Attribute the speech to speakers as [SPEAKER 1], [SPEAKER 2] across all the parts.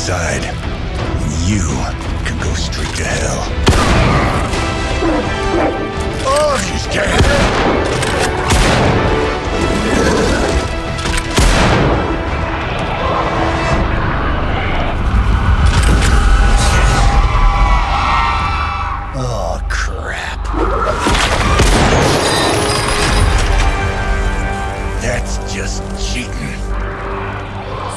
[SPEAKER 1] side. You can go straight to hell. Oh, she's dead! Oh, crap. That's just cheating.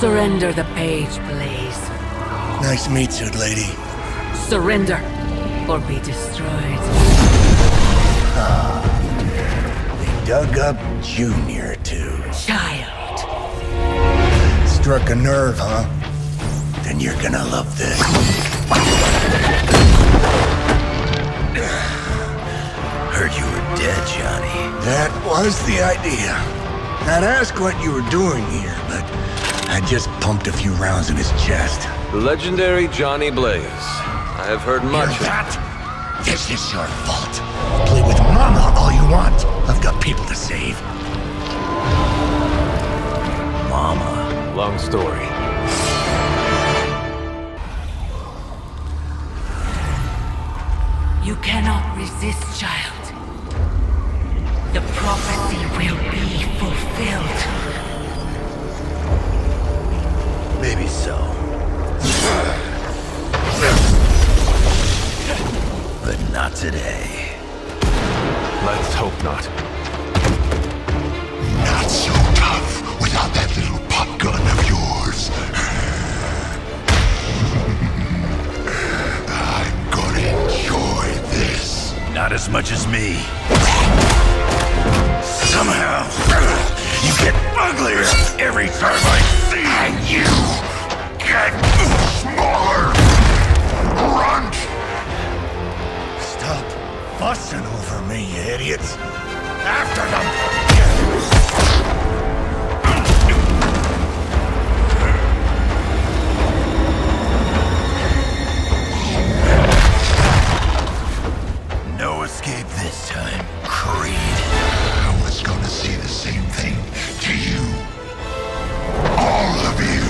[SPEAKER 2] Surrender the page, please.
[SPEAKER 1] Nice meat suit, lady.
[SPEAKER 2] Surrender, or be destroyed.
[SPEAKER 1] They dug up Junior, too.
[SPEAKER 2] Child.
[SPEAKER 1] Struck a nerve, huh? Then you're gonna love this. Heard you were dead, Johnny. That was the idea. I'd ask what you were doing here, but I just pumped a few rounds in his chest.
[SPEAKER 3] The legendary Johnny Blaze. I have heard much
[SPEAKER 1] Hear that? This is your fault. Play with Mama all you want. I've got people to save. Mama.
[SPEAKER 3] Long story.
[SPEAKER 2] You cannot resist, child. The prophecy will be fulfilled.
[SPEAKER 1] Maybe so. But not today.
[SPEAKER 3] Let's hope not.
[SPEAKER 1] Not so tough without that little pop gun of yours. I'm gonna enjoy this. Not as much as me. Somehow, you get uglier every time I see you. And you get smaller. Runt! Stop fussing over me, you idiots. After them! No escape this time, Creed. I was gonna say the same thing to you. All of you.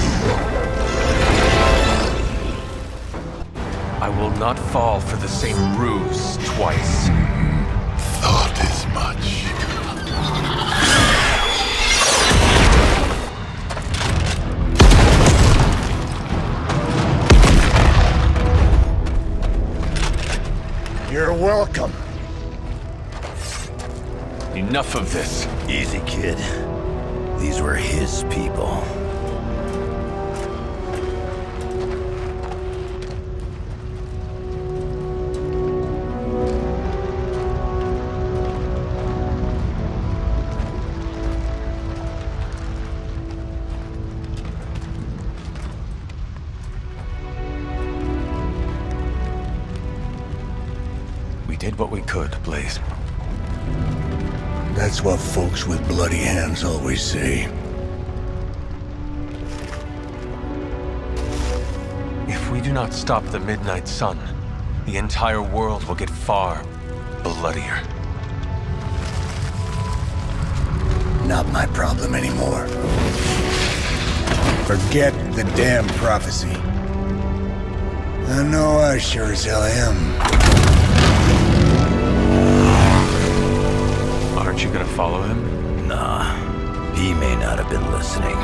[SPEAKER 3] I will not fall for the same ruse twice.
[SPEAKER 1] Thought as much. You're welcome.
[SPEAKER 3] Enough of this.
[SPEAKER 1] Easy, kid. These were his people.
[SPEAKER 3] We did what we could, Blaze.
[SPEAKER 1] That's what folks with bloody hands always say.
[SPEAKER 3] If we do not stop the Midnight Sun, the entire world will get far bloodier.
[SPEAKER 1] Not my problem anymore. Forget the damn prophecy. I know I sure as hell am.
[SPEAKER 3] Aren't you gonna follow him?
[SPEAKER 1] Nah, he may not have been listening.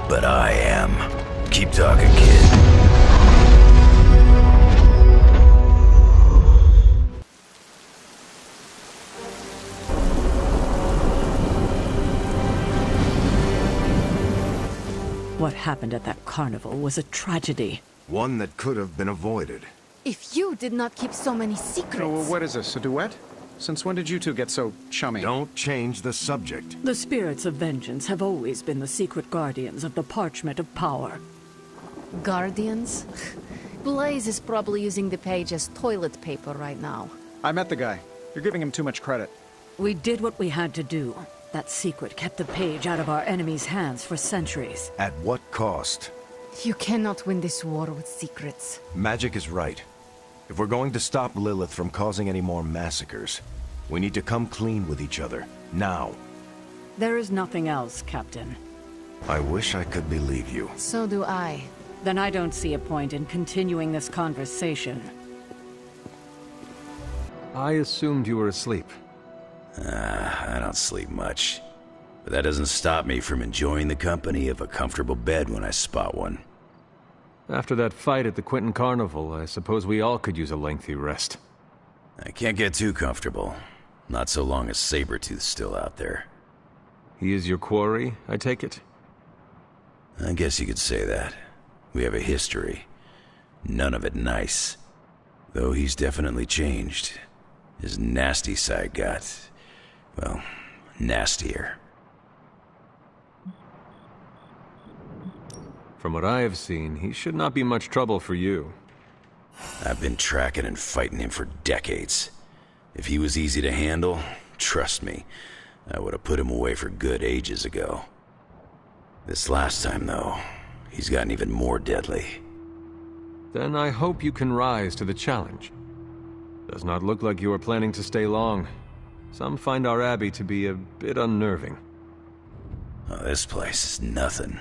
[SPEAKER 1] But I am. Keep talking, kid.
[SPEAKER 2] What happened at that carnival was a tragedy.
[SPEAKER 4] One that could have been avoided.
[SPEAKER 5] If you did not keep so many secrets...
[SPEAKER 6] Oh, what is this, a duet? Since when did you two get so chummy?
[SPEAKER 4] Don't change the subject.
[SPEAKER 2] The spirits of vengeance have always been the secret guardians of the parchment of power.
[SPEAKER 5] Guardians? Blaze is probably using the page as toilet paper right now.
[SPEAKER 6] I met the guy. You're giving him too much credit.
[SPEAKER 2] We did what we had to do. That secret kept the page out of our enemies' hands for centuries.
[SPEAKER 4] At what cost?
[SPEAKER 5] You cannot win this war with secrets.
[SPEAKER 4] Magic is right. If we're going to stop Lilith from causing any more massacres, we need to come clean with each other, now.
[SPEAKER 2] There is nothing else, Captain.
[SPEAKER 4] I wish I could believe you.
[SPEAKER 5] So do I.
[SPEAKER 2] Then I don't see a point in continuing this conversation.
[SPEAKER 3] I assumed you were asleep.
[SPEAKER 7] I don't sleep much. But that doesn't stop me from enjoying the company of a comfortable bed when I spot one.
[SPEAKER 3] After that fight at the Quentin Carnival, I suppose we all could use a lengthy rest.
[SPEAKER 7] I can't get too comfortable. Not so long as Sabretooth's still out there.
[SPEAKER 3] He is your quarry, I take it?
[SPEAKER 7] I guess you could say that. We have a history. None of it nice. Though he's definitely changed. His nasty side got, well, nastier.
[SPEAKER 3] From what I have seen, he should not be much trouble for you.
[SPEAKER 7] I've been tracking and fighting him for decades. If he was easy to handle, trust me, I would have put him away for good ages ago. This last time, though, he's gotten even more deadly.
[SPEAKER 3] Then I hope you can rise to the challenge. Does not look like you are planning to stay long. Some find our abbey to be a bit unnerving.
[SPEAKER 7] Oh, this place is nothing.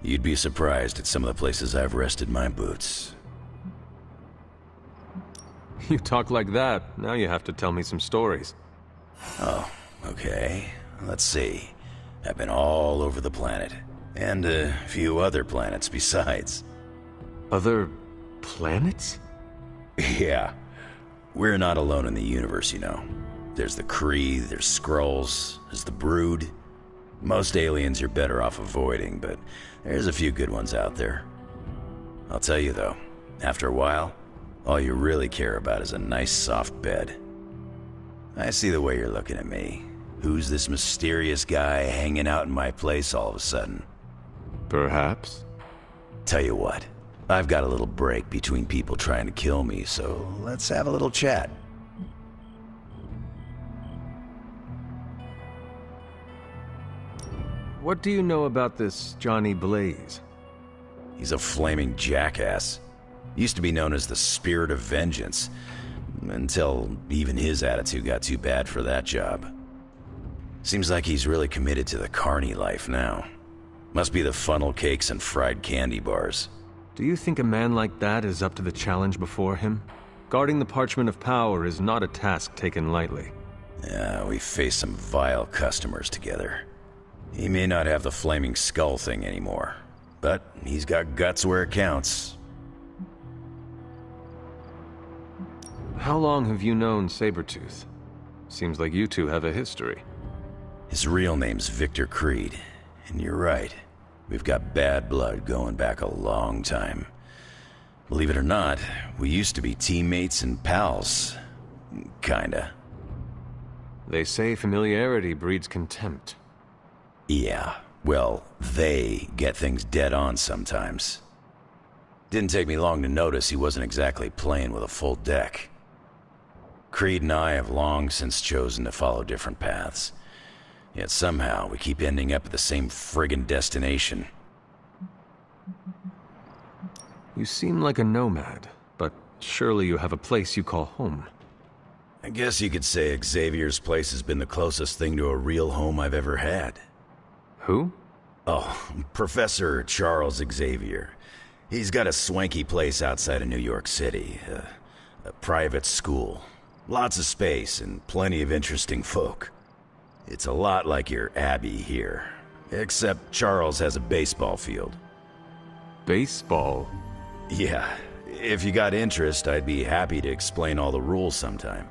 [SPEAKER 7] You'd be surprised at some of the places I've rested my boots.
[SPEAKER 3] You talk like that, now you have to tell me some stories.
[SPEAKER 7] Oh, okay. Let's see. I've been all over the planet. And a few other planets besides.
[SPEAKER 3] Other planets?
[SPEAKER 7] Yeah. We're not alone in the universe, you know. There's the Kree, there's Skrulls, there's the Brood. Most aliens you're better off avoiding, but there's a few good ones out there. I'll tell you though, after a while, all you really care about is a nice soft bed. I see the way you're looking at me. Who's this mysterious guy hanging out in my place all of a sudden?
[SPEAKER 3] Perhaps.
[SPEAKER 7] Tell you what, I've got a little break between people trying to kill me, so let's have a little chat.
[SPEAKER 3] What do you know about this Johnny Blaze?
[SPEAKER 7] He's a flaming jackass. Used to be known as the Spirit of Vengeance, until even his attitude got too bad for that job. Seems like he's really committed to the carny life now. Must be the funnel cakes and fried candy bars.
[SPEAKER 3] Do you think a man like that is up to the challenge before him? Guarding the Parchment of Power is not a task taken lightly.
[SPEAKER 7] Yeah, we faced some vile customers together. He may not have the flaming skull thing anymore, but he's got guts where it counts.
[SPEAKER 3] How long have you known Sabretooth? Seems like you two have a history.
[SPEAKER 7] His real name's Victor Creed, and you're right. We've got bad blood going back a long time. Believe it or not, we used to be teammates and pals. Kinda.
[SPEAKER 3] They say familiarity breeds contempt.
[SPEAKER 7] Yeah, well, they get things dead on sometimes. Didn't take me long to notice he wasn't exactly playing with a full deck. Creed and I have long since chosen to follow different paths. Yet somehow we keep ending up at the same friggin' destination.
[SPEAKER 3] You seem like a nomad, but surely you have a place you call home.
[SPEAKER 7] I guess you could say Xavier's place has been the closest thing to a real home I've ever had.
[SPEAKER 3] Who?
[SPEAKER 7] Oh, Professor Charles Xavier. He's got a swanky place outside of New York City. A private school. Lots of space and plenty of interesting folk. It's a lot like your Abbey here. Except Charles has a baseball field.
[SPEAKER 3] Baseball?
[SPEAKER 7] Yeah. If you got interest, I'd be happy to explain all the rules sometime.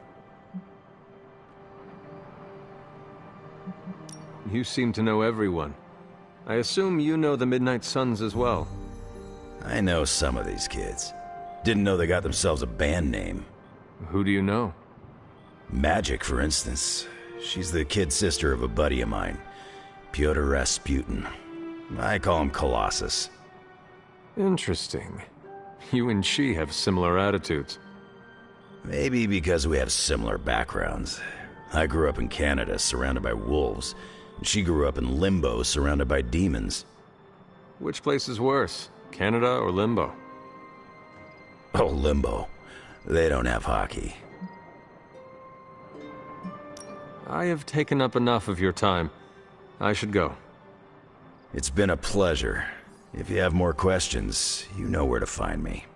[SPEAKER 3] You seem to know everyone. I assume you know the Midnight Suns as well.
[SPEAKER 7] I know some of these kids. Didn't know they got themselves a band name.
[SPEAKER 3] Who do you know?
[SPEAKER 7] Magic, for instance. She's the kid sister of a buddy of mine, Pyotr Rasputin. I call him Colossus.
[SPEAKER 3] Interesting. You and she have similar attitudes.
[SPEAKER 7] Maybe because we have similar backgrounds. I grew up in Canada, surrounded by wolves. And she grew up in Limbo, surrounded by demons.
[SPEAKER 3] Which place is worse, Canada or Limbo?
[SPEAKER 7] Oh, Limbo. They don't have hockey.
[SPEAKER 3] I have taken up enough of your time. I should go.
[SPEAKER 7] It's been a pleasure. If you have more questions, you know where to find me.